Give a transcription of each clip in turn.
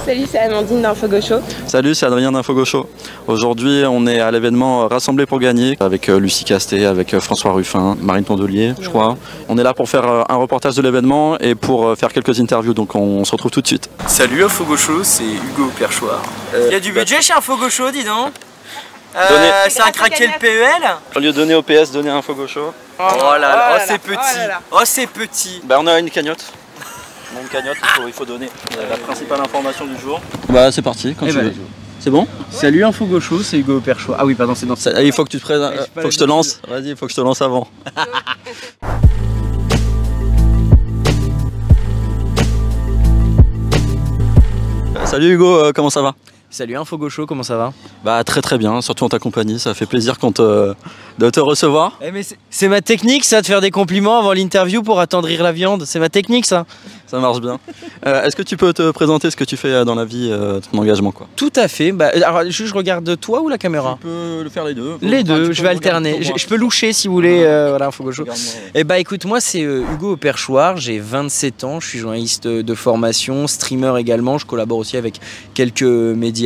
Salut, c'est Amandine d'Info Gaucho. Salut, c'est Adrien d'Info Gaucho. Aujourd'hui, on est à l'événement Rassembler pour gagner avec Lucie Castet, avec François Ruffin, Marine Tondelier, je crois. On est là pour faire un reportage de l'événement et pour faire quelques interviews, donc on se retrouve tout de suite. Salut Info Gaucho, c'est Hugo Perchoir. Il y a du budget chez Info Gaucho, dis donc. C'est un craqué le PEL. Au lieu de donner au PS, donner à Info Gaucho. Oh là là, oh c'est petit. Oh c'est petit. Bah, on a une cagnotte. On a une cagnotte, il faut donner la principale information du jour. Bah c'est parti, quand tu veux. C'est bon? Salut Info Gaucho, c'est Hugo Perchoir. Ah oui, pardon, c'est dans ça. Il faut que tu te présentes, faut que je te lance. Vas-y, il faut que je te lance avant. Salut Hugo, comment ça va? Salut Info Gaucho, comment ça va? Bah très très bien, surtout en ta compagnie, ça fait plaisir de te recevoir. Mais c'est ma technique ça, de faire des compliments avant l'interview pour attendrir la viande, c'est ma technique ça. Ça marche bien. Est-ce que tu peux te présenter ce que tu fais dans la vie, ton engagement quoi? Tout à fait, bah, alors je regarde toi ou la caméra? Tu peux le faire les deux. Les deux, je vais alterner. Je peux loucher si vous voulez, voilà, Info Gaucho. Et bah écoute, moi c'est Hugo Perchoir, j'ai 27 ans, je suis journaliste de formation, streamer également, je collabore aussi avec quelques médias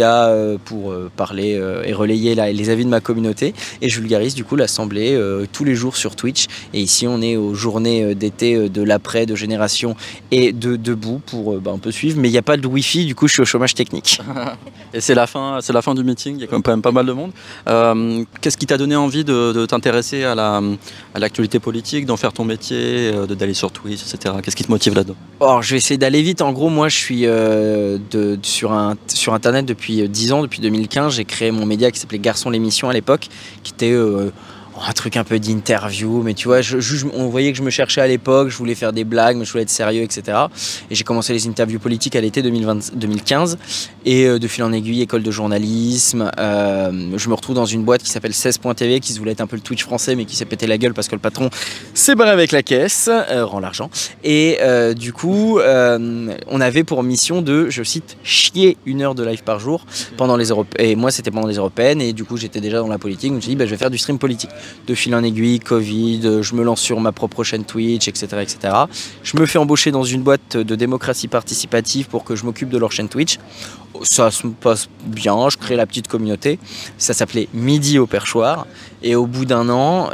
pour parler et relayer les avis de ma communauté et je vulgarise du coup l'Assemblée tous les jours sur Twitch et ici on est aux journées d'été de l'après, de Génération et de Debout pour un peu suivre, mais il n'y a pas de wifi, du coup je suis au chômage technique. Et c'est la fin du meeting, il y a quand même pas mal de monde. Qu'est-ce qui t'a donné envie de t'intéresser à l'actualité politique, d'en faire ton métier, d'aller sur Twitch, etc. Qu'est-ce qui te motive là-dedans? Alors je vais essayer d'aller vite, en gros moi je suis sur internet depuis 10 ans, depuis 2015, j'ai créé mon média qui s'appelait Garçon l'émission à l'époque, qui était un truc un peu d'interview, mais tu vois, on voyait que je me cherchais à l'époque, je voulais faire des blagues, mais je voulais être sérieux, etc. Et j'ai commencé les interviews politiques à l'été 2015, et de fil en aiguille, école de journalisme, je me retrouve dans une boîte qui s'appelle 16.tv, qui se voulait être un peu le Twitch français, mais qui s'est pété la gueule parce que le patron s'est barré avec la caisse, rend l'argent. Et du coup, on avait pour mission de, je cite, chier 1 heure de live par jour pendant les européennes. Et moi, c'était pendant les européennes, et du coup, j'étais déjà dans la politique, donc je me suis dit, bah, je vais faire du stream politique. De fil en aiguille, Covid, je me lance sur ma propre chaîne Twitch, etc., etc. Je me fais embaucher dans une boîte de démocratie participative pour que je m'occupe de leur chaîne Twitch. Ça se passe bien, je crée la petite communauté. Ça s'appelait Midi au Perchoir. Et au bout d'1 an,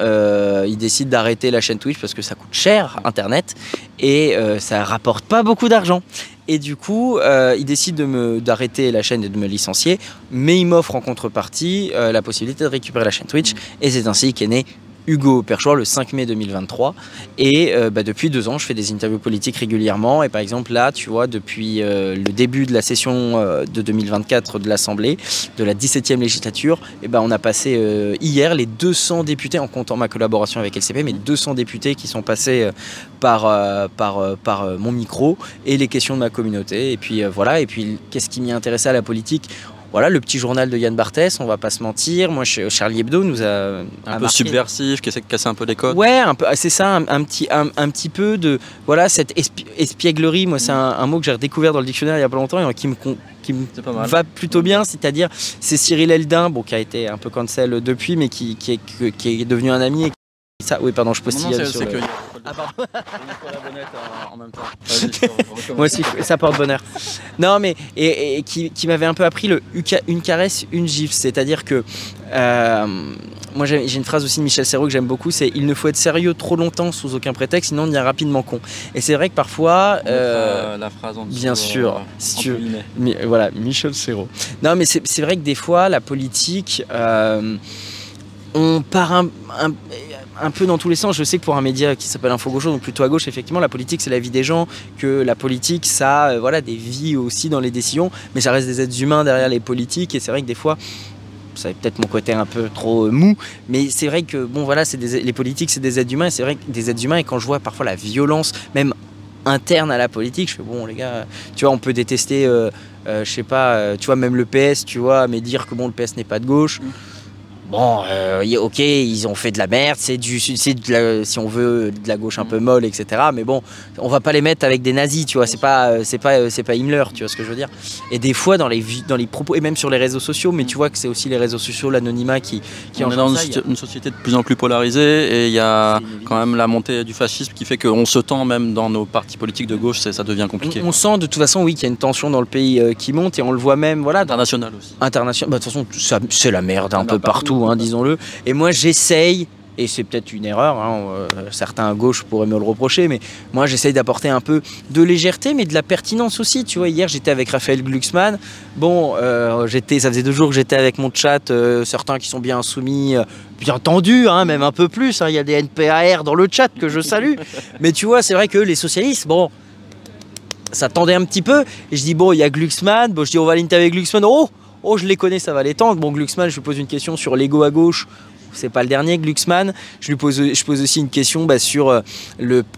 ils décident d'arrêter la chaîne Twitch parce que ça coûte cher, Internet, et ça rapporte pas beaucoup d'argent. Et du coup, ils décident d'arrêter la chaîne et de me licencier, mais ils m'offrent en contrepartie la possibilité de récupérer la chaîne Twitch. Et c'est ainsi qu'est né Hugo Perchoir le 5 mai 2023. Et depuis 2 ans, je fais des interviews politiques régulièrement. Et par exemple, là, tu vois, depuis le début de la session de 2024 de l'Assemblée, de la 17e législature, et on a passé hier les 200 députés, en comptant ma collaboration avec LCP, mais 200 députés qui sont passés par mon micro et les questions de ma communauté. Et puis voilà, et puis qu'est-ce qui m'y intéressait à la politique? Voilà, le petit journal de Yann Barthès, on va pas se mentir. Moi, Charlie Hebdo nous a un peu subversif, qui essaie de casser un peu les codes. Ouais, c'est ça, un petit peu de voilà cette espièglerie. Moi, c'est un mot que j'ai redécouvert dans le dictionnaire il y a pas longtemps et qui me va plutôt bien. C'est-à-dire, c'est Cyril Eldin, bon, qui a été un peu cancel depuis, mais qui est devenu un ami. Ça, oui, pardon, je postillonne sur le... Ah, pardon. En même temps. Moi aussi, ça porte bonheur. Non, mais et qui m'avait un peu appris une caresse, une gifle. C'est-à-dire que moi, j'ai une phrase aussi de Michel Serrault que j'aime beaucoup, c'est « Il ne faut être sérieux trop longtemps sous aucun prétexte, sinon on devient rapidement con ». Et c'est vrai que parfois... la phrase en dessous, bien sûr, si tu veux, voilà, Michel Serrault. Non, mais c'est vrai que des fois, la politique, on part un peu dans tous les sens. Je sais que pour un média qui s'appelle Info Gaucho, donc plutôt à gauche, effectivement, la politique c'est la vie des gens, que la politique ça a voilà, des vies aussi dans les décisions, mais ça reste des êtres humains derrière les politiques, et c'est vrai que des fois, ça c'est peut-être mon côté un peu trop mou, mais c'est vrai que bon voilà, les politiques c'est des êtres humains, et c'est vrai que des êtres humains, et quand je vois parfois la violence, même interne à la politique, je fais bon les gars, tu vois, on peut détester, je sais pas, tu vois, même le PS, tu vois, mais dire que bon le PS n'est pas de gauche. Bon, ok, ils ont fait de la merde, c'est si on veut, de la gauche un peu molle, etc. Mais bon, on va pas les mettre avec des nazis, tu vois. C'est pas Himmler, tu vois ce que je veux dire. Et des fois, dans les propos, et même sur les réseaux sociaux, mais tu vois que c'est aussi les réseaux sociaux, l'anonymat qui on est dans une société de plus en plus polarisée, et il y a quand même la montée du fascisme qui fait qu'on se tend même dans nos partis politiques de gauche, ça devient compliqué. On sent de toute façon, oui, qu'il y a une tension dans le pays qui monte, et on le voit même, voilà. International aussi. International, bah, de toute façon, c'est la merde un peu partout. Disons-le. Et moi j'essaye, et c'est peut-être une erreur, certains à gauche pourraient me le reprocher, mais moi j'essaye d'apporter un peu de légèreté, mais de la pertinence aussi. Tu vois, hier j'étais avec Raphaël Glucksmann. Bon, ça faisait 2 jours que j'étais avec mon chat, certains qui sont bien soumis, bien tendus, même un peu plus. Il y a des NPAR dans le chat que je salue. Mais tu vois, c'est vrai que les socialistes, bon, ça tendait un petit peu. Et je dis, bon, il y a Glucksmann. Bon, je dis, on va l'interviewer avec Glucksmann. Oh, je les connais, ça va les tendre. Bon, Glucksmann, je lui pose une question sur l'ego à gauche. C'est pas le dernier, Glucksmann. Je pose aussi une question sur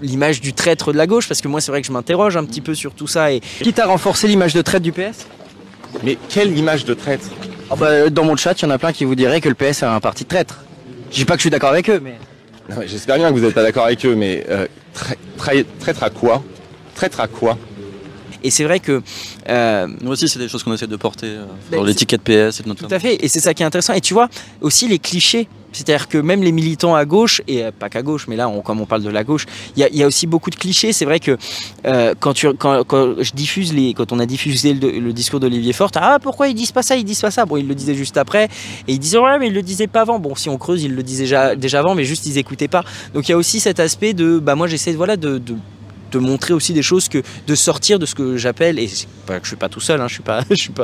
l'image du traître de la gauche, parce que moi, c'est vrai que je m'interroge un petit peu sur tout ça. Et qui t'a renforcé l'image de traître du PS? Mais quelle image de traître? Dans mon chat, il y en a plein qui vous diraient que le PS est un parti de traître. Je dis pas que je suis d'accord avec eux, mais... J'espère bien que vous n'êtes pas d'accord avec eux, mais traître à quoi? Traître à quoi? Et c'est vrai que... Nous aussi, c'est des choses qu'on essaie de porter dans l'étiquette PS. Et tout à fait, et c'est ça qui est intéressant. Et tu vois, aussi les clichés. C'est-à-dire que même les militants à gauche, et pas qu'à gauche, mais là, comme on parle de la gauche, il y a aussi beaucoup de clichés. C'est vrai que quand on a diffusé le discours d'Olivier Faure, pourquoi ils disent pas ça, ils disent pas ça. Bon, ils le disaient juste après, et ils disaient ouais, mais ils le disaient pas avant. Bon, si on creuse, ils le disaient déjà avant, mais juste ils écoutaient pas. Donc il y a aussi cet aspect de, moi j'essaie de montrer aussi des choses, de sortir de ce que j'appelle, et c'est pas que je suis pas tout seul, je suis pas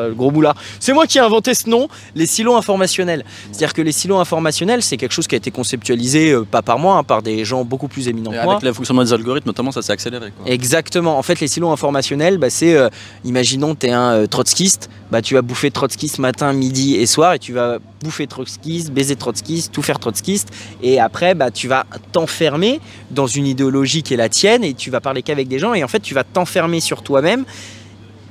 le gros moulard, c'est moi qui ai inventé ce nom, les silos informationnels. C'est-à-dire que les silos informationnels, c'est quelque chose qui a été conceptualisé pas par moi, par des gens beaucoup plus éminents que moi. Avec le fonctionnement des algorithmes notamment, ça s'est accéléré, quoi. Exactement, en fait les silos informationnels, c'est, imaginons tu es un trotskiste, tu vas bouffer trotskiste matin, midi et soir, et tu vas bouffer trotskiste, baiser trotskiste, tout faire trotskiste, et après tu vas t'enfermer dans une idéologie qui est la tienne, et tu vas parler qu'avec des gens, et en fait tu vas t'enfermer sur toi-même.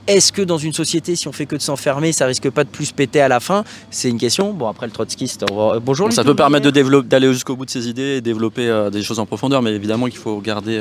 Est-ce que dans une société, si on fait que de s'enfermer, ça risque pas de plus péter à la fin? C'est une question. Bon, après le trotskiste, bonjour. Ça peut permettre d'aller jusqu'au bout de ses idées et développer des choses en profondeur, mais évidemment qu'il faut garder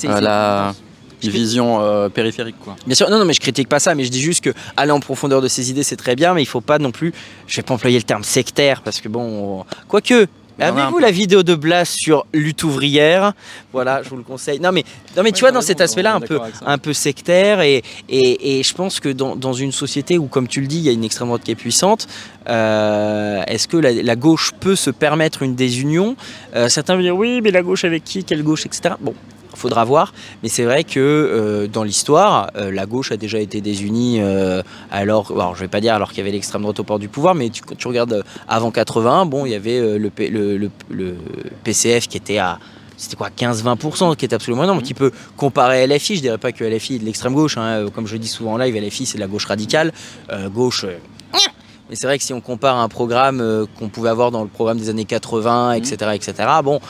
la vision périphérique, quoi. Bien sûr, non, mais je critique pas ça, mais je dis juste que aller en profondeur de ses idées, c'est très bien, mais il faut pas non plus, je vais pas employer le terme sectaire, parce que bon, quoique... Avez-vous la vidéo de Blas sur lutte ouvrière? Voilà, je vous le conseille. Non mais tu vois, dans cet aspect-là un peu sectaire, et je pense que dans une société où, comme tu le dis, il y a une extrême droite qui est puissante, est-ce que la gauche peut se permettre une désunion? Certains vont dire oui, mais la gauche avec qui? Quelle gauche, etc. Bon, faudra voir, mais c'est vrai que dans l'histoire, la gauche a déjà été désunie alors je vais pas dire alors qu'il y avait l'extrême droite au port du pouvoir, mais quand tu regardes avant 81, bon, il y avait le PCF qui était à, c'était quoi, 15-20%, qui est absolument énorme, qui peut comparer à LFI. Je dirais pas que LFI est de l'extrême gauche, comme je dis souvent en live, LFI c'est de la gauche radicale, gauche... Mais c'est vrai que si on compare un programme qu'on pouvait avoir dans le programme des années 80, etc., bon,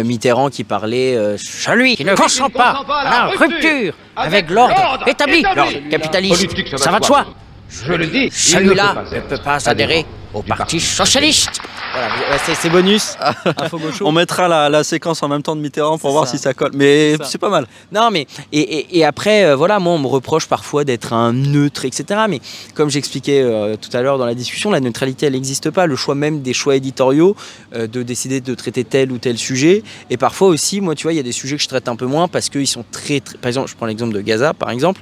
Mitterrand qui parlait celui qui ne consent pas à la rupture avec l'ordre établi, l'ordre capitaliste, ça va de soi. Je le dis, celui-là ne peut pas adhérer au Parti Socialiste. Voilà, c'est bonus. On mettra la séquence en même temps de Mitterrand pour voir si ça colle. Mais c'est pas mal. Non, mais et après, voilà, moi on me reproche parfois d'être un neutre, etc. Mais comme j'expliquais tout à l'heure dans la discussion, la neutralité elle n'existe pas. Le choix même des choix éditoriaux, de décider de traiter tel ou tel sujet. Et parfois aussi, moi tu vois, il y a des sujets que je traite un peu moins parce qu'ils sont très... Par exemple, je prends l'exemple de Gaza, par exemple.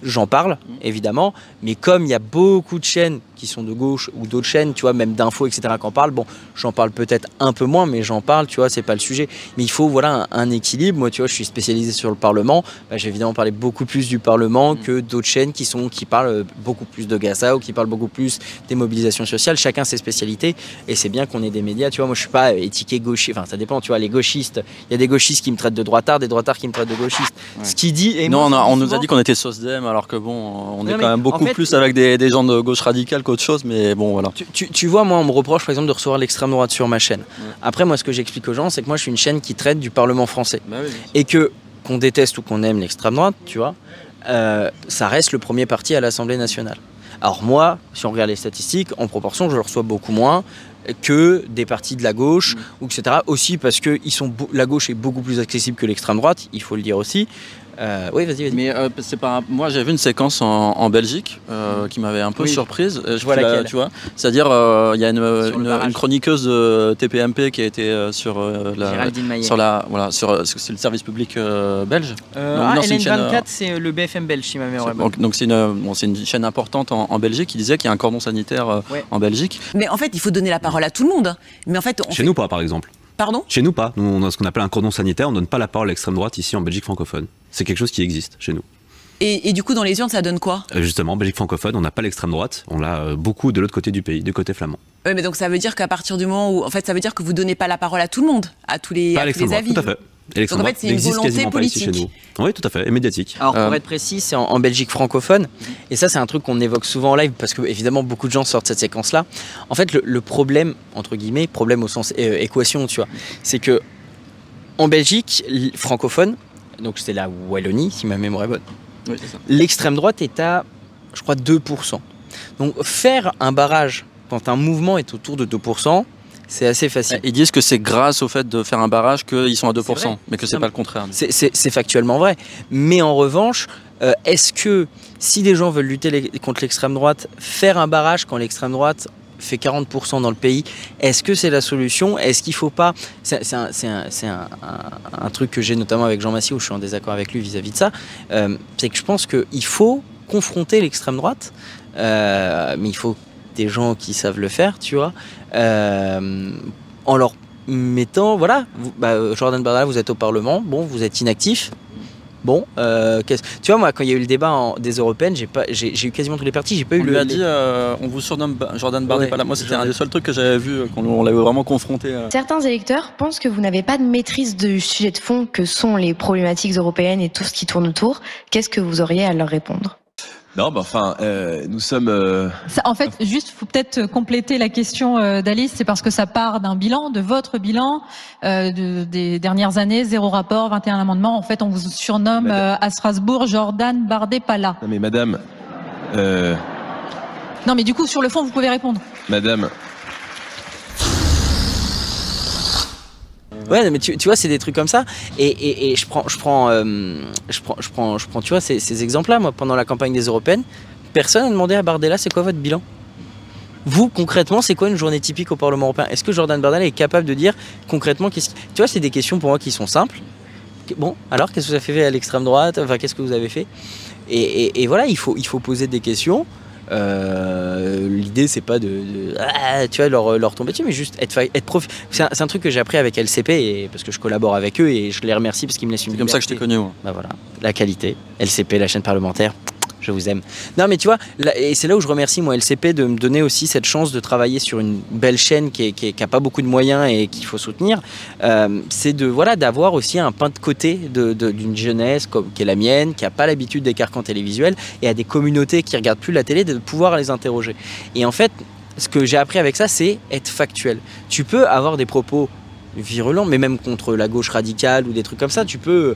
J'en parle, évidemment, mais comme il y a beaucoup de chaînes qui sont de gauche ou d'autres chaînes, tu vois, même d'infos, etc., qu'en parlent, bon, j'en parle peut-être un peu moins, mais j'en parle, tu vois, c'est pas le sujet. Mais il faut, voilà, un équilibre. Moi, tu vois, je suis spécialisé sur le Parlement. J'ai évidemment parlé beaucoup plus du Parlement que d'autres chaînes qui parlent beaucoup plus de Gaza ou qui parlent beaucoup plus des mobilisations sociales. Chacun ses spécialités, et c'est bien qu'on ait des médias, tu vois. Moi, je suis pas étiqueté gauchiste, enfin, ça dépend, tu vois, les gauchistes, il y a des gauchistes qui me traitent de droitard, des droitards qui me traitent de gauchiste. Ouais. Ce qui dit... Et non, on nous a dit qu'on était SOSDEM, alors que bon, on est quand même beaucoup plus avec des gens de gauche radicale qu'autre chose, mais bon, voilà. Tu vois, moi, on me reproche, par exemple, de recevoir l'extrême droite sur ma chaîne. Ouais. Après, moi, ce que j'explique aux gens, c'est que moi, je suis une chaîne qui traite du Parlement français. Bah oui. Et qu'on déteste ou qu'on aime l'extrême droite, tu vois, ça reste le premier parti à l'Assemblée nationale. Alors moi, si on regarde les statistiques, en proportion, je le reçois beaucoup moins que des partis de la gauche, ou etc. Aussi parce que la gauche est beaucoup plus accessible que l'extrême droite, il faut le dire aussi. Oui, vas-y. Mais c'est pas. Moi, j'ai vu une séquence en Belgique qui m'avait un peu surprise. Je vois laquelle. Tu vois, c'est-à-dire, il y a une chroniqueuse de TPMP qui a été sur c'est le service public belge. LN24, c'est le BFM belge, si ma mémoire est bonne. Donc c'est une chaîne importante en Belgique qui disait qu'il y a un cordon sanitaire en Belgique. Mais en fait, il faut donner la parole à tout le monde. Mais en fait, nous pas, par exemple. Pardon ? Chez nous pas. Nous, on a ce qu'on appelle un cordon sanitaire. On ne donne pas la parole à l'extrême droite ici en Belgique francophone. C'est quelque chose qui existe chez nous. Et du coup, dans les urnes, ça donne quoi ? Justement, en Belgique francophone, on n'a pas l'extrême droite. On l'a beaucoup de l'autre côté du pays, du côté flamand. Oui, mais donc ça veut dire qu'à partir du moment où, en fait, ça veut dire que vous donnez pas la parole à tout le monde, à tous les avis. Tout à fait. Et donc en fait, c'est une volonté politique. Chez nous. Oui, tout à fait, et médiatique. Alors pour être précis, c'est en Belgique francophone, et ça c'est un truc qu'on évoque souvent en live, parce que évidemment beaucoup de gens sortent cette séquence-là. En fait, le problème, entre guillemets, problème au sens équation, tu vois, c'est que en Belgique francophone, donc c'est la Wallonie, si ma mémoire est bonne, oui, c'est ça. L'extrême droite est à, je crois, 2%. Donc faire un barrage quand un mouvement est autour de 2%, c'est assez facile. Ils disent que c'est grâce au fait de faire un barrage qu'ils sont à 2%, mais que c'est pas le contraire. C'est factuellement vrai. Mais en revanche, est-ce que si des gens veulent lutter contre l'extrême droite, faire un barrage quand l'extrême droite fait 40% dans le pays, est-ce que c'est la solution ? Est-ce qu'il ne faut pas... C'est un truc que j'ai notamment avec Jean Massy, où je suis en désaccord avec lui vis-à-vis de ça, c'est que je pense qu'il faut confronter l'extrême droite, mais il faut des gens qui savent le faire, tu vois, en leur mettant, voilà, Jordan Bardella, vous êtes au Parlement, bon, vous êtes inactif, bon, tu vois, moi, quand il y a eu le débat des européennes, j'ai eu quasiment tous les partis, j'ai pas eu lui a dit, on vous surnomme Jordan Bardella. Moi, c'était un des seuls trucs que j'avais vu, qu'on l'avait vraiment confronté. Certains électeurs pensent que vous n'avez pas de maîtrise du sujet de fond que sont les problématiques européennes et tout ce qui tourne autour. Qu'est-ce que vous auriez à leur répondre ? Non, nous sommes... En fait, juste, faut peut-être compléter la question d'Alice, c'est parce que ça part d'un bilan, de votre bilan des dernières années, 0 rapport, 21 amendements. En fait, on vous surnomme à Strasbourg Jordan Bardella. Non mais madame... Non mais du coup, sur le fond, vous pouvez répondre. Madame... Ouais, mais tu vois, c'est des trucs comme ça. Et je prends, tu vois, ces exemples-là. Moi, pendant la campagne des européennes, personne n'a demandé à Bardella, c'est quoi votre bilan ? Vous, concrètement, c'est quoi une journée typique au Parlement européen ? Est-ce que Jordan Bardella est capable de dire concrètement Tu vois, c'est des questions pour moi qui sont simples. Bon, alors, qu'est-ce que vous avez fait à l'extrême droite ? Enfin, qu'est-ce que vous avez fait ? Et voilà, il faut poser des questions. L'idée c'est pas tu vois, leur tomber dessus, mais juste être prof. C'est un truc que j'ai appris avec LCP, parce que je collabore avec eux et je les remercie parce qu'ils me laissent une liberté. C'est comme ça que je t'ai connu. Ouais. Bah voilà, la qualité. LCP, la chaîne parlementaire. Je vous aime. Non mais tu vois, et c'est là où je remercie moi LCP de me donner aussi cette chance de travailler sur une belle chaîne qui a pas beaucoup de moyens et qu'il faut soutenir. C'est d'avoir aussi un pain de côté d'une jeunesse qui est la mienne, qui a pas l'habitude des carcans télévisuels, et à des communautés qui regardent plus la télé, de pouvoir les interroger. Et en fait, ce que j'ai appris avec ça, c'est être factuel. Tu peux avoir des propos virulent, mais même contre la gauche radicale ou des trucs comme ça, tu peux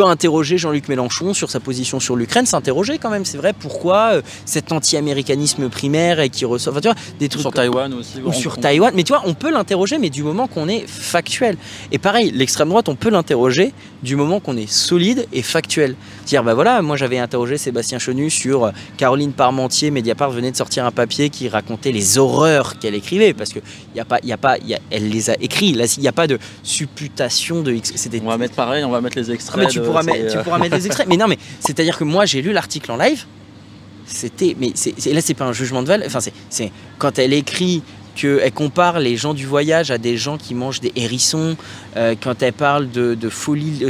interroger Jean-Luc Mélenchon sur sa position sur l'Ukraine, s'interroger quand même, c'est vrai, pourquoi cet anti-américanisme primaire et qui ressort, enfin, tu vois, des trucs sur Taïwan aussi, ou sur Taïwan, mais tu vois, on peut l'interroger, mais du moment qu'on est factuel. Et pareil, l'extrême droite, on peut l'interroger du moment qu'on est solide et factuel. C'est-à-dire, bah voilà, moi j'avais interrogé Sébastien Chenu sur Caroline Parmentier, Mediapart venait de sortir un papier qui racontait les horreurs qu'elle écrivait, parce que elle les a écrits. Là, il n'y a pas de supputation de X. On va mettre pareil, on va mettre les extraits. Mais tu pourras mettre les extraits. Mais non, mais c'est-à-dire que moi, j'ai lu l'article en live. Là, c'est pas un jugement de valeur. Enfin, c'est quand elle écrit qu'elle compare les gens du voyage à des gens qui mangent des hérissons, quand elle parle de folie,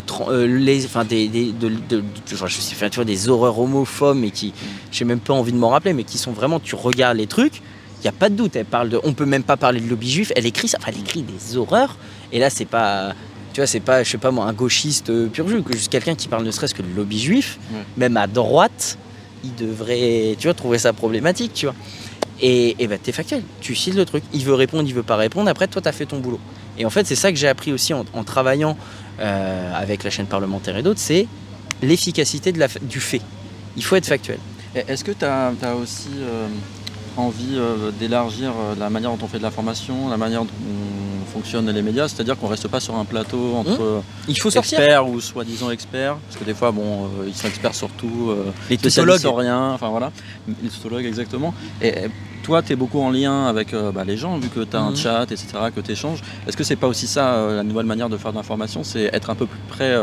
des horreurs homophobes, mais qui, j'ai même pas envie de m'en rappeler, mais qui sont vraiment, tu regardes les trucs. Il n'y a pas de doute, on peut même pas parler de lobby juif, elle écrit ça, elle écrit des horreurs, et là c'est pas, tu vois, c'est pas, je sais pas moi, un gauchiste pur jus, que juste quelqu'un qui parle ne serait-ce que de lobby juif, même à droite, il devrait, tu vois, trouver ça problématique, tu vois. Et bah t'es factuel, tu cites le truc, il veut répondre, il veut pas répondre, après toi t'as fait ton boulot. Et en fait c'est ça que j'ai appris aussi en travaillant avec la chaîne parlementaire et d'autres, c'est l'efficacité du fait. Il faut être factuel. Est-ce que tu as aussi envie d'élargir la manière dont on fait de l'information, la manière dont fonctionnent les médias, c'est-à-dire qu'on ne reste pas sur un plateau entre experts ou soi-disant experts, parce que des fois, bon, ils sont experts sur tout, les tautologues en rien, enfin voilà, les tautologues exactement. Et toi, tu es beaucoup en lien avec les gens, vu que tu as un chat, etc., que tu échanges. Est-ce que c'est pas aussi ça, la nouvelle manière de faire de l'information, c'est être un peu plus près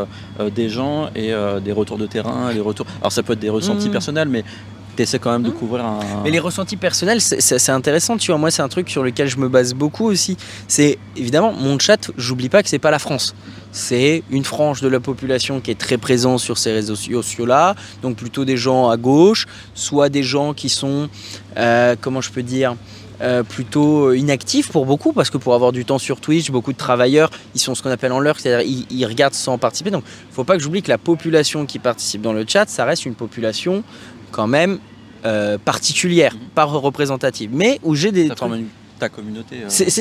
des gens et des retours de terrain, les retours. Alors ça peut être des ressentis personnels, mais t'essaies quand même de couvrir un... Mais les ressentis personnels, c'est intéressant, tu vois. Moi, c'est un truc sur lequel je me base beaucoup aussi. C'est évidemment, mon chat, j'oublie pas que c'est pas la France. C'est une frange de la population qui est très présente sur ces réseaux sociaux-là. Donc plutôt des gens à gauche, soit des gens qui sont, comment je peux dire, plutôt inactifs pour beaucoup, parce que pour avoir du temps sur Twitch, beaucoup de travailleurs, ils sont ce qu'on appelle en lurk, c'est-à-dire ils regardent sans participer. Donc il ne faut pas que j'oublie que la population qui participe dans le chat, ça reste une population quand même particulière, pas représentative, mais où j'ai des... Ta communauté.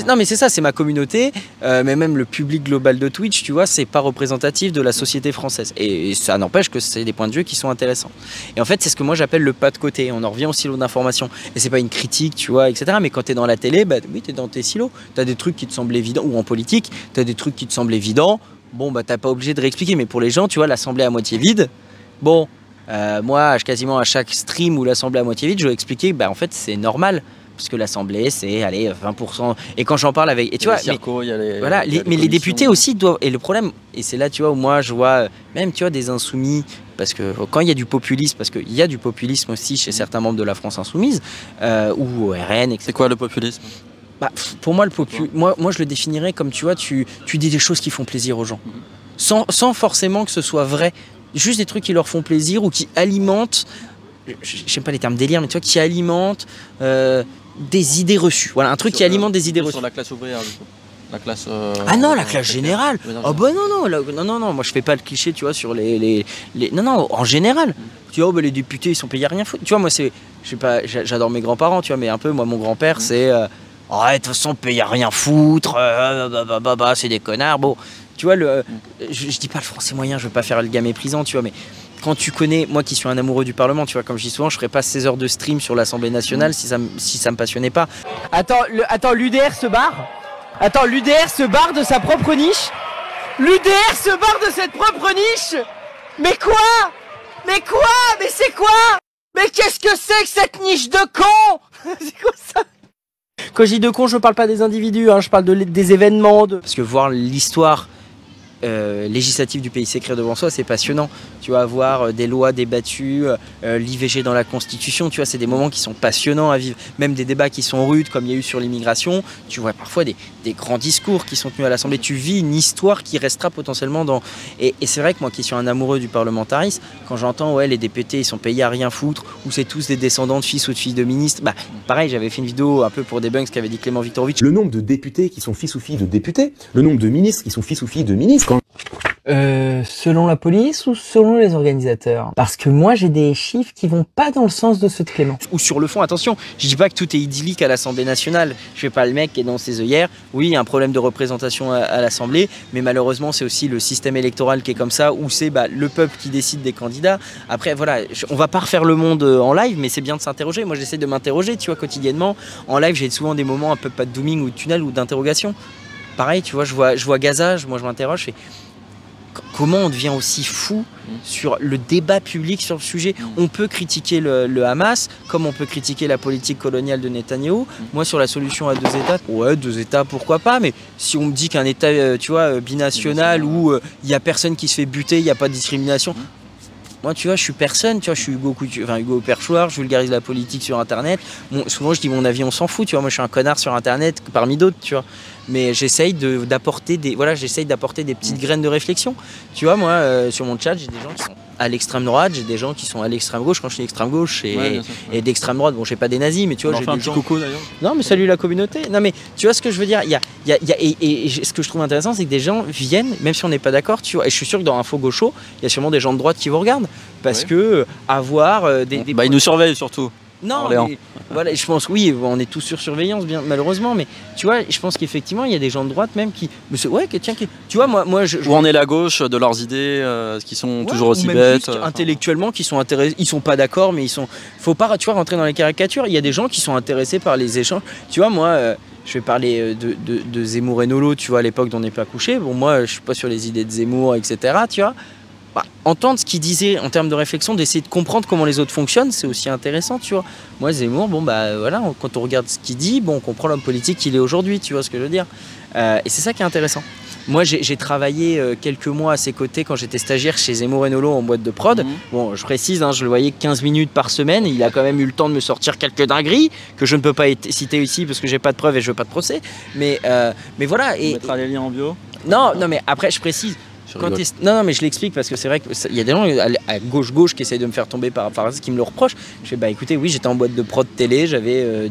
Non mais c'est ça, c'est ma communauté, mais même le public global de Twitch, tu vois, c'est pas représentatif de la société française. Et ça n'empêche que c'est des points de vue qui sont intéressants. Et en fait, c'est ce que moi j'appelle le pas de côté. On en revient au silo d'information. Et c'est pas une critique, tu vois, etc. Mais quand t'es dans la télé, bah oui, t'es dans tes silos. T'as des trucs qui te semblent évidents, ou en politique, t'as des trucs qui te semblent évidents. Bon, bah t'as pas obligé de réexpliquer. Mais pour les gens, tu vois, l'assemblée à moitié vide, bon, moi, quasiment à chaque stream où l'assemblée à moitié vide, je vais expliquer, bah en fait, c'est normal. Parce que l'Assemblée, c'est allez, 20%. Et quand j'en parle avec... Et tu vois, mais les députés aussi doivent... Et le problème, et c'est là, tu vois, où moi, je vois même, tu vois, des insoumis, parce que quand il y a du populisme, parce qu'il y a du populisme aussi chez certains membres de la France insoumise, ou au RN, etc. C'est quoi le populisme ? Bah, pour moi, moi, je le définirais comme, tu vois, tu dis des choses qui font plaisir aux gens. Sans forcément que ce soit vrai. Juste des trucs qui leur font plaisir ou qui alimentent... J'aime pas les termes délire, mais tu vois, qui alimentent... des idées reçues. Voilà, un truc qui alimente des idées reçues. Sur la classe ouvrière, du coup. La classe... Ah non, la classe générale. Oh bah non, moi je fais pas le cliché, tu vois, sur les... Non, en général. Tu vois, les députés, ils sont payés à rien foutre. Tu vois, moi c'est... Je sais pas, j'adore mes grands-parents, tu vois, mais un peu, moi, mon grand-père, c'est... de toute façon, payés à rien foutre, c'est des connards. Bon, tu vois, je dis pas le français moyen, je veux pas faire le gars méprisant, tu vois, mais... Quand tu connais, moi qui suis un amoureux du Parlement, tu vois, comme je dis souvent, je ferais pas 16 heures de stream sur l'Assemblée nationale si ça me passionnait pas. Attends, l'UDR se barre. Attends, l'UDR se barre de sa propre niche. L'UDR se barre de cette propre niche. Mais quoi? Mais c'est quoi? Mais qu'est-ce que c'est que cette niche de con? C'est quoi ça? Quand je dis de con, je parle pas des individus, hein, je parle des événements. Parce que voir l'histoire... législative du pays s'écrire devant soi, c'est passionnant. Tu vas avoir des lois débattues, l'IVG dans la Constitution, tu vois, c'est des moments qui sont passionnants à vivre. Même des débats qui sont rudes, comme il y a eu sur l'immigration, tu vois parfois des grands discours qui sont tenus à l'Assemblée. Tu vis une histoire qui restera potentiellement dans... Et c'est vrai que moi qui suis un amoureux du parlementarisme, quand j'entends, ouais, les députés, ils sont payés à rien foutre, ou c'est tous des descendants de fils ou de filles de ministres, bah, pareil, j'avais fait une vidéo un peu pour débunk qu'avait dit Clément Viktorovitch. Le nombre de députés qui sont fils ou filles de députés, le nombre de ministres qui sont fils ou filles de ministres... Selon la police ou selon les organisateurs? Parce que moi j'ai des chiffres qui vont pas dans le sens de ceux de Clément. Ou sur le fond, attention, je dis pas que tout est idyllique à l'Assemblée nationale. Je fais pas le mec qui est dans ses œillères. Oui, il y a un problème de représentation à l'Assemblée, mais malheureusement c'est aussi le système électoral qui est comme ça, où c'est le peuple qui décide des candidats. Après voilà, on va pas refaire le monde en live, mais c'est bien de s'interroger. Moi j'essaie de m'interroger, tu vois, quotidiennement. En live j'ai souvent des moments un peu pas de dooming ou de tunnel ou d'interrogation. Pareil, tu vois, je vois Gaza, moi je m'interroge, je fais... Comment on devient aussi fou sur le débat public sur le sujet? On peut critiquer le Hamas, comme on peut critiquer la politique coloniale de Netanyahou. Moi, sur la solution à 2 États, ouais, 2 États, pourquoi pas, mais si on me dit qu'un État, tu vois, binational, où il n'y a personne qui se fait buter, il n'y a pas de discrimination... Moi, tu vois, je suis personne, tu vois, je suis Hugo Perchoir, je vulgarise la politique sur Internet. Bon, souvent, je dis mon avis, on s'en fout, tu vois. Moi, je suis un connard sur Internet parmi d'autres, tu vois. Mais j'essaye d'apporter des petites graines de réflexion. Tu vois, moi, sur mon chat, j'ai des gens qui sont à l'extrême droite, j'ai des gens qui sont à l'extrême gauche. Quand je dis extrême gauche et d'extrême droite, bon, je sais pas des nazis, mais tu vois, j'ai des gens... coucou d'ailleurs. Non, mais salut la communauté. Non, mais tu vois ce que je veux dire. Et ce que je trouve intéressant, c'est que des gens viennent, même si on n'est pas d'accord, tu vois. Et je suis sûr que dans Info Gaucho, il y a sûrement des gens de droite qui vous regardent, parce que avoir des ils nous surveillent surtout. Non, mais, voilà, je pense, oui, on est tous sur surveillance, bien, malheureusement, mais tu vois, je pense qu'effectivement, il y a des gens de droite même qui. Tu vois, moi Où on est la gauche de leurs idées, qui sont toujours aussi ou même bêtes. juste intellectuellement, qui sont intéressés, ils sont pas d'accord, mais ils sont. Faut pas, tu vois, rentrer dans les caricatures. Il y a des gens qui sont intéressés par les échanges. Tu vois, moi, je vais parler de Zemmour et Nolo, tu vois, à l'époque d'On n'est pas couché. Bon, moi, je suis pas sur les idées de Zemmour, etc., tu vois. Entendre ce qu'il disait en termes de réflexion, d'essayer de comprendre comment les autres fonctionnent, c'est aussi intéressant, tu vois. Moi, Zemmour, bon, bah voilà, quand on regarde ce qu'il dit, bon, on comprend l'homme politique qu'il est aujourd'hui, tu vois ce que je veux dire. Et c'est ça qui est intéressant. Moi, j'ai travaillé quelques mois à ses côtés quand j'étais stagiaire chez Zemmour et Nolo en boîte de prod. Bon, je précise, je le voyais 15 minutes par semaine. Il a quand même eu le temps de me sortir quelques dingueries que je ne peux pas citer ici parce que j'ai pas de preuves et je veux pas de procès. Mais voilà. On mettra les liens en bio. Non, mais après, je précise. Non, mais je l'explique parce que c'est vrai qu'il y a des gens à gauche qui essayent de me faire tomber par ce qui me le reprochent. Je fais bah écoutez, oui, j'étais en boîte de prod télé, j'avais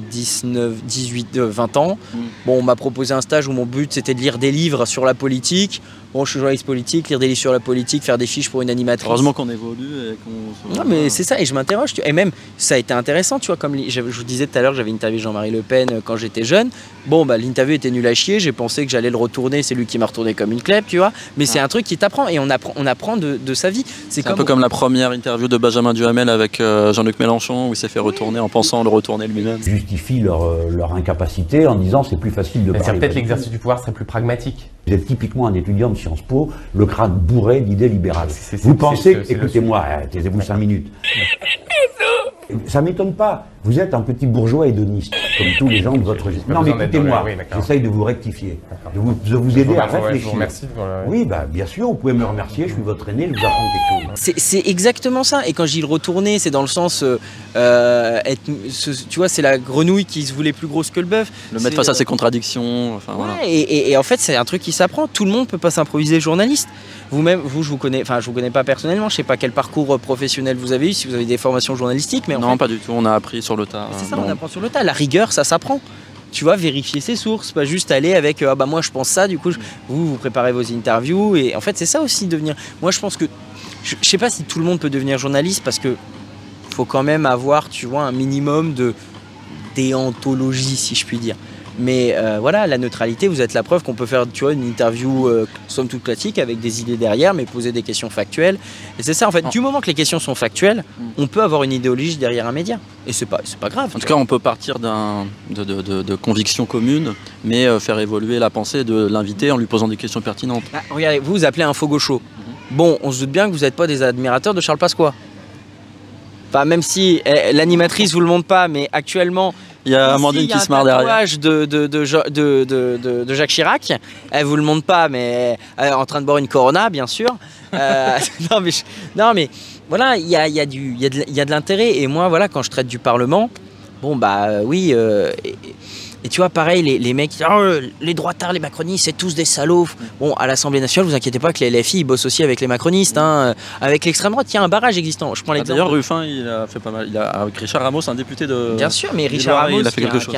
20 ans. Bon, on m'a proposé un stage où mon but c'était de lire des livres sur la politique. Bon, je suis journaliste politique, lire des livres sur la politique, faire des fiches pour une animatrice. Heureusement qu'on évolue et qu'on. Non, mais c'est ça, et je m'interroge. Et même, ça a été intéressant, tu vois, comme je vous disais tout à l'heure, j'avais interviewé Jean-Marie Le Pen quand j'étais jeune. Bon, bah, l'interview était nulle à chier, j'ai pensé que j'allais le retourner, c'est lui qui m'a retourné comme une clèpe, tu vois. Mais c'est un truc qui t'apprend, et on apprend de sa vie. C'est un peu comme la première interview de Benjamin Duhamel avec Jean-Luc Mélenchon, où il s'est fait retourner en pensant le retourner lui-même. Ils justifient leur incapacité en disant c'est plus facile de parler. Peut-être l'exercice du pouvoir serait plus pragmatique. Vous êtes typiquement un étudiant de Sciences Po, le crâne bourré d'idées libérales. Vous pensez, écoutez-moi, taisez-vous 5 minutes. Ça m'étonne pas. Vous êtes un petit bourgeois hédoniste, comme tous les gens de votre génération. Non, mais écoutez-moi, j'essaye de vous rectifier, de vous aider à réfléchir. Je vous remercie. Oui, bah, bien sûr, vous pouvez me remercier, je suis votre aîné, je vous apprends quelque chose. C'est exactement ça. Et quand je dis le retourner, c'est dans le sens, tu vois, c'est la grenouille qui se voulait plus grosse que le bœuf. Le mettre face à ses contradictions. Enfin, ouais, voilà. Et en fait, c'est un truc qui s'apprend. Tout le monde peut pas s'improviser journaliste. Vous-même, je vous connais pas personnellement. Je sais pas quel parcours professionnel vous avez eu, si vous avez des formations journalistiques, mais non, pas du tout. On a appris sur le tas. C'est ça, on apprend sur le tas. La rigueur, ça s'apprend. Tu vois, vérifier ses sources, pas juste aller avec ah bah moi je pense ça, du coup vous préparez vos interviews, et en fait c'est ça aussi devenir. Moi je pense que je sais pas si tout le monde peut devenir journaliste, parce que faut quand même avoir, tu vois, un minimum de déontologie, si je puis dire. Mais voilà, la neutralité, vous êtes la preuve qu'on peut faire, tu vois, une interview somme toute classique avec des idées derrière, mais poser des questions factuelles. Et c'est ça, en fait, du moment que les questions sont factuelles, on peut avoir une idéologie derrière un média. Et c'est pas grave. En tout cas, on peut partir de convictions communes, mais faire évoluer la pensée de l'invité en lui posant des questions pertinentes. Ah, regardez, vous appelez un faux gaucho. Bon, on se doute bien que vous n'êtes pas des admirateurs de Charles Pasqua. Enfin, même si l'animatrice vous le montre pas, mais actuellement... Il y a Amandine qui se marre derrière. De Jacques Chirac. Elle vous le montre pas, mais elle est en train de boire une Corona, bien sûr. Non, mais voilà, il y a de l'intérêt. Et moi, voilà, quand je traite du Parlement, bon, bah oui. Et tu vois, pareil, les mecs, les droitards, les macronistes, c'est tous des salauds. Bon, à l'Assemblée nationale, vous inquiétez pas que les LFI ils bossent aussi avec les macronistes. Hein. Avec l'extrême droite, il y a un barrage existant. Je prends l'exemple. D'ailleurs, Ruffin, il a fait pas mal. Avec Richard Ramos, un député de. Bien sûr, mais Richard Ramos, il a fait quelque chose.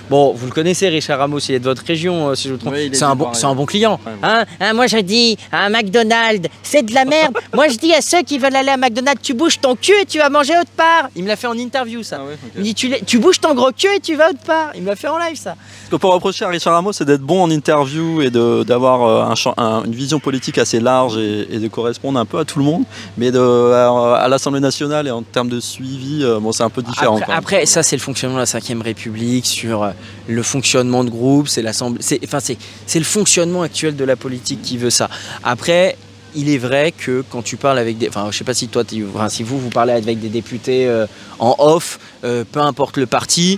Bon, vous le connaissez, Richard Ramos, il est de votre région, si je me trompe. Oui, c'est un bon client. Ouais. Hein, moi, je dis à un McDonald's, c'est de la merde. Moi, je dis à ceux qui veulent aller à McDonald's, tu bouges ton cul et tu vas manger autre part. Il me l'a fait en interview, ça. Ah ouais, okay. Il me dit, tu bouges ton gros cul et tu vas autre part. Il me l'a fait en live, ça. Ce qu'on peut reprocher à Richard Ramos, c'est d'être bon en interview et d'avoir une vision politique assez large et de correspondre un peu à tout le monde. Mais à l'Assemblée nationale et en termes de suivi, bon, c'est un peu différent. Après, ça, c'est le fonctionnement de la 5ème République, sur le fonctionnement de groupe. C'est le fonctionnement actuel de la politique qui veut ça. Après, il est vrai que quand tu parles avec des... Enfin, je sais pas si toi, si vous parlez avec des députés en off, peu importe le parti,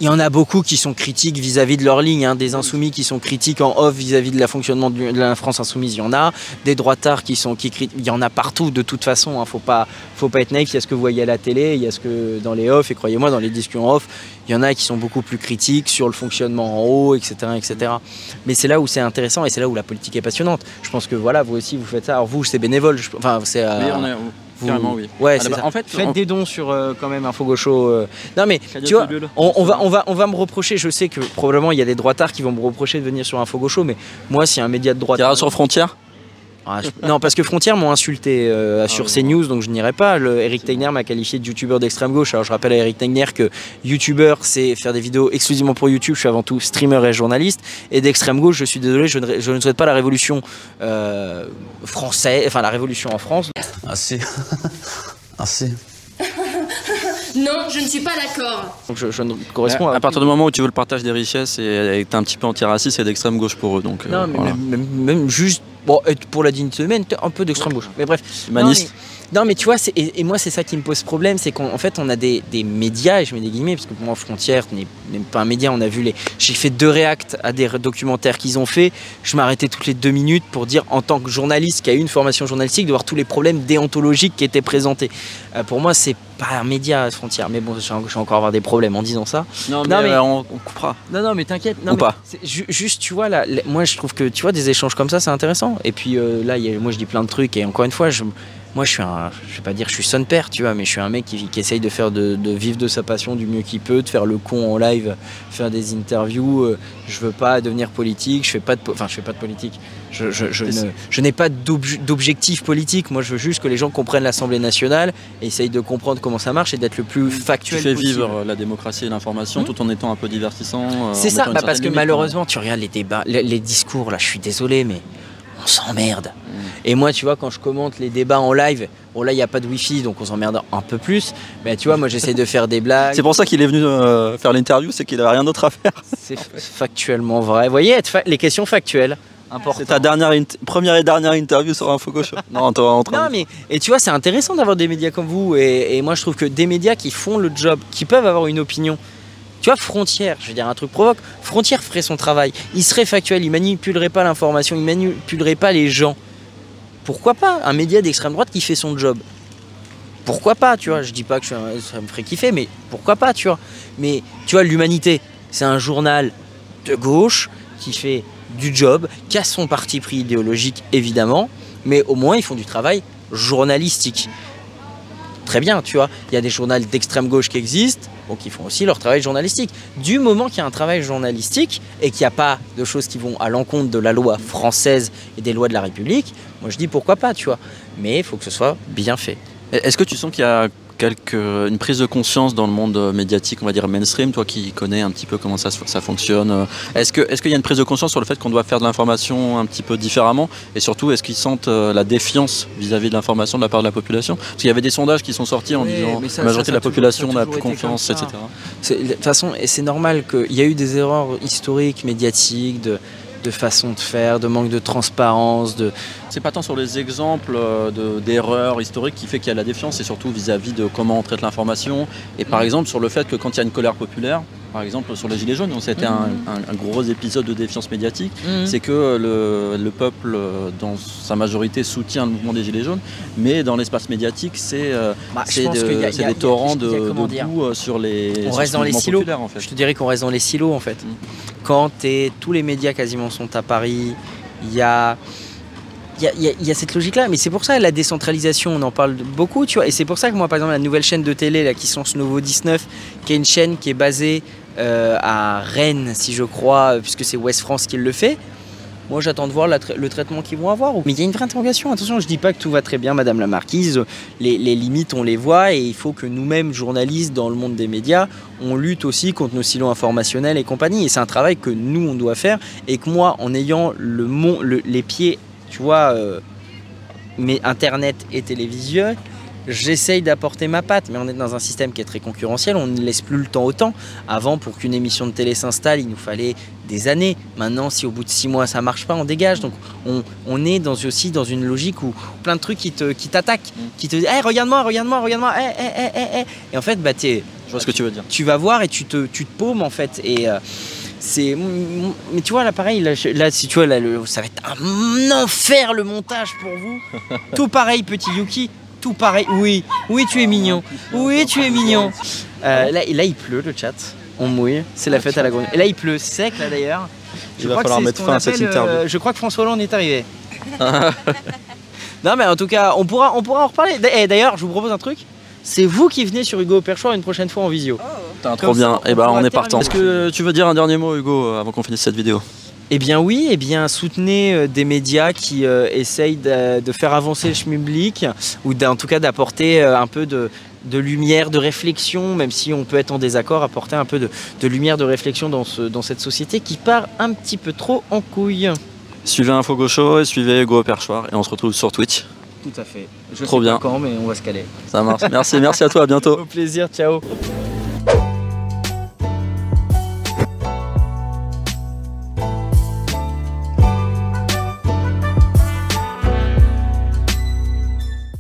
il y en a beaucoup qui sont critiques vis-à-vis de leur ligne, hein. Des insoumis qui sont critiques en off vis-à-vis de la fonctionnement de la France insoumise, il y en a. Des droitards qui critiquent, il y en a partout de toute façon, hein. Faut pas être naïf, il y a ce que vous voyez à la télé, il y a ce que dans les off, et croyez-moi, dans les discussions off, il y en a qui sont beaucoup plus critiques sur le fonctionnement en haut, etc. etc. Mais c'est là où c'est intéressant et c'est là où la politique est passionnante. Je pense que voilà, vous aussi vous faites ça. Alors vous, c'est bénévole, enfin c'est... Carrément, oui. Ouais, c'est ça. En fait, faites des dons sur quand même Info Gaucho. Non mais tu vois, on va me reprocher. Je sais que probablement il y a des droitards qui vont me reprocher de venir sur Info Gaucho, mais moi, si un média de droite. Tirage sur Frontières. Non, parce que Frontières m'ont insulté sur CNews, donc je n'irai pas. Eric Tegner m'a qualifié de youtubeur d'extrême gauche. Alors je rappelle à Eric Tegner que youtubeur, c'est faire des vidéos exclusivement pour YouTube. Je suis avant tout streamer et journaliste. Et d'extrême gauche, je suis désolé, je ne souhaite pas la révolution française, enfin la révolution en France. Assez. Assez. Non, je ne suis pas d'accord. Donc je ne correspond à partir du moment où tu veux le partage des richesses et que t'es un petit peu antiraciste, c'est d'extrême gauche pour eux. Donc, non, mais voilà. même juste bon, pour la dignité humaine, un peu d'extrême gauche. Mais bref. Humaniste. Non mais tu vois, et moi c'est ça qui me pose problème, c'est qu'en fait on a des médias, et je mets des guillemets, parce que pour moi Frontières n'est même pas un média, on a vu j'ai fait 2 réacts à des documentaires qu'ils ont fait, je m'arrêtais toutes les 2 minutes pour dire en tant que journaliste qui a eu une formation journalistique, de voir tous les problèmes déontologiques qui étaient présentés. Pour moi c'est pas un média Frontières, mais bon je vais encore avoir des problèmes en disant ça. Non mais on coupera. Non mais t'inquiète. Ou pas. Juste tu vois là, moi je trouve que tu vois des échanges comme ça c'est intéressant, et puis là moi je dis plein de trucs, et encore une fois moi je vais pas dire que je suis son père, tu vois, mais je suis un mec qui essaye de faire de vivre de sa passion du mieux qu'il peut, de faire le con en live, faire des interviews. Je veux pas devenir politique, je fais pas de politique. Je n'ai pas d'objectif politique. Moi, je veux juste que les gens comprennent l'Assemblée nationale et essayent de comprendre comment ça marche et d'être le plus factuel possible. Tu fais vivre la démocratie et l'information tout en étant un peu divertissant. C'est ça, parce que malheureusement, tu regardes les débats, les discours, là, je suis désolé, mais on s'emmerde. Et moi, tu vois, quand je commente les débats en live, bon là, il n'y a pas de wifi, donc on s'emmerde un peu plus. Mais tu vois, moi, j'essaie de faire des blagues. C'est pour ça qu'il est venu faire l'interview, c'est qu'il n'avait rien d'autre à faire. C'est factuellement vrai. Vous voyez, les questions factuelles. C'est ta première et dernière interview sur InfoGauche. Non, mais et tu vois, c'est intéressant d'avoir des médias comme vous. Et moi, je trouve que des médias qui font le job, qui peuvent avoir une opinion. Tu vois, Frontières, je vais dire un truc provoque, Frontières ferait son travail. Il serait factuel, il manipulerait pas l'information, il manipulerait pas les gens. Pourquoi pas un média d'extrême droite qui fait son job? Pourquoi pas, tu vois? Je dis pas que ça me ferait kiffer, mais pourquoi pas, tu vois? Mais tu vois, l'Humanité, c'est un journal de gauche qui fait du job, qui a son parti pris idéologique, évidemment, mais au moins ils font du travail journalistique. Très bien, tu vois, il y a des journaux d'extrême gauche qui existent, donc ils font aussi leur travail journalistique. Du moment qu'il y a un travail journalistique et qu'il n'y a pas de choses qui vont à l'encontre de la loi française et des lois de la République, moi je dis pourquoi pas, tu vois. Mais il faut que ce soit bien fait. Est-ce que tu sens qu'il y a une prise de conscience dans le monde médiatique, on va dire mainstream, toi qui connais un petit peu comment ça fonctionne, est-ce qu'il y a une prise de conscience sur le fait qu'on doit faire de l'information un petit peu différemment, et surtout est-ce qu'ils sentent la défiance vis-à-vis de l'information de la part de la population? Parce qu'il y avait des sondages qui sont sortis en disant la majorité de la population n'a plus confiance, etc. De toute façon, et c'est normal qu'il y a eu des erreurs historiques, médiatiques, de façon de faire, de manque de transparence. C'est pas tant sur les exemples d'erreurs historiques qui fait qu'il y a la défiance, c'est surtout vis-à-vis de comment on traite l'information. Et par exemple sur le fait que quand il y a une colère populaire, par exemple sur les Gilets jaunes, ça a été un gros épisode de défiance médiatique, c'est que le peuple dans sa majorité soutient le mouvement des Gilets jaunes, mais dans l'espace médiatique c'est des torrents de boue sur les on reste dans les silos, en fait. Je te dirais qu'on reste dans les silos en fait. Quand tous les médias quasiment sont à Paris, il y a cette logique-là, mais c'est pour ça la décentralisation, on en parle beaucoup, tu vois, et c'est pour ça que moi, par exemple, la nouvelle chaîne de télé là, qui se lance Nouveau 19, qui est une chaîne qui est basée à Rennes, si je crois, puisque c'est Ouest France qui le fait, moi j'attends de voir le traitement qu'ils vont avoir. Mais il y a une vraie interrogation, attention, je dis pas que tout va très bien, Madame la Marquise, les limites on les voit, et il faut que nous-mêmes, journalistes dans le monde des médias, on lutte aussi contre nos silos informationnels et compagnie, et c'est un travail que nous on doit faire, et que moi, en ayant les pieds, tu vois, mais internet et télévision, j'essaye d'apporter ma patte, mais on est dans un système qui est très concurrentiel, on ne laisse plus le temps au temps. Avant, pour qu'une émission de télé s'installe, il nous fallait des années. Maintenant, si au bout de 6 mois ça marche pas, on dégage. Donc on est aussi dans une logique où plein de trucs qui t'attaquent, qui te disent hey, regarde-moi, et en fait, bah, je vois ce que tu veux dire. Tu vas voir et tu te paumes en fait. Et mais tu vois là pareil, là si tu vois là, ça va être un enfer le montage pour vous. Tout pareil, petit Yuki. Tout pareil, oui, tu es mignon, oui, tu es mignon. Là, il pleut, le chat, on mouille, c'est la fête à la grenouille. Et là, il pleut sec, là d'ailleurs. Il va falloir mettre fin à cette interview. Je crois que François Hollande est arrivé. Non, mais en tout cas, on pourra en reparler. Et d'ailleurs, je vous propose un truc. C'est vous qui venez sur Hugo au Perchoir une prochaine fois en visio. Trop bien, et bah on est partant. Est-ce que tu veux dire un dernier mot, Hugo, avant qu'on finisse cette vidéo? Eh bien oui, eh bien soutenez des médias qui essayent de faire avancer le schmilblick ou en tout cas d'apporter un peu de lumière, de réflexion, même si on peut être en désaccord, apporter un peu de lumière, de réflexion dans cette société qui part un petit peu trop en couille. Suivez Info Gaucho et suivez Hugo Perchoir et on se retrouve sur Twitch. Tout à fait. Je Trop sais bien. pas quand, mais on va se caler. Ça marche. Merci à toi, à bientôt. Au plaisir, ciao.